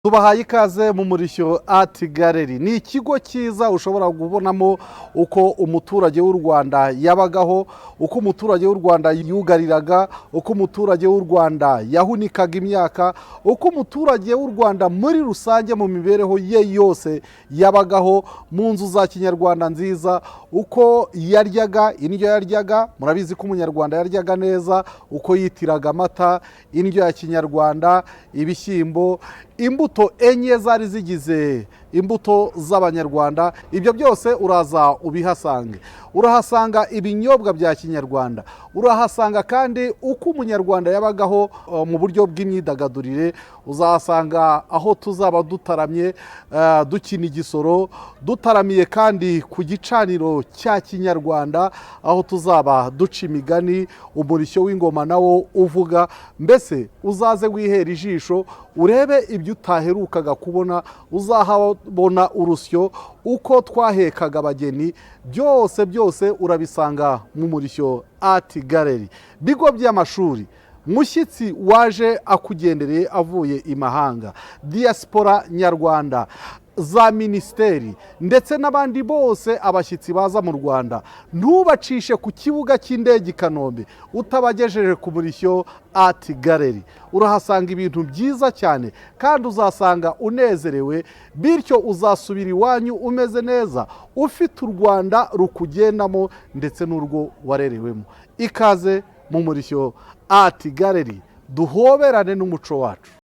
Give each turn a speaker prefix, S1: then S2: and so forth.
S1: Tubahaye ikaze mu Umurishyo Art Gallery. Ni ikigo cyiza ushobora kubonamo uko umuturage w'u Rwanda yabagaho, uko umuturage w'u Rwanda yugariraga, uko umuturage w'u Rwanda yahunikaga imyaka, uko umuturage w'u Rwanda muri rusange mu mibereho ye yose yabagaho mu nzu za kinyarwanda nziza, uko yaryaga, indyo yaryaga, murabizi ko umunyarwanda yaryaga neza, uko yitiraga amata, indyo ya kinyarwanda, ibishyimbo, imbuto enye zari zigize imbuto z'abanyarwanda. Ibyo byose uraza ubihasange. Urahasanga ibinyobwa bya kinyarwanda, urahasanga kandi uko umunyarwanda yabagaho mu buryo bw'imyidagadurire. Uzahasanga aho tuzaba dutaramye, dukina igisoro, dutaramiye kandi ku gicaniro cya kinyarwanda, aho tuzaba duca imigani, umurishyo w'ingoma nawo uvuga. Mbese uzaze wihera ijisho urebe ibyo utaherukaga kubona, uzahabona urusyo, uko twahekaga abageni, byose urabisanga mu Umurishyo Art Gallery. Bigo by'amashuri, mushyitsi waje akugendereye avuye imahanga, diaspora nyarwanda, za ministeri ndetse n'abandi bose abashyitsi baza mu Rwanda, ntubacishe ku kibuga cy'indege i Kanombe utabagejeje ku Umurishyo Art Gallery. Urahasanga ibintu byiza cyane kandi uzasanga unezerewe, bityo uzasubira iwanyu umeze neza, ufite u Rwanda rukugendamo ndetse n'urwo warerewemo. Ikaze mu Umurishyo Art Gallery, duhoberane n'umuco wacu.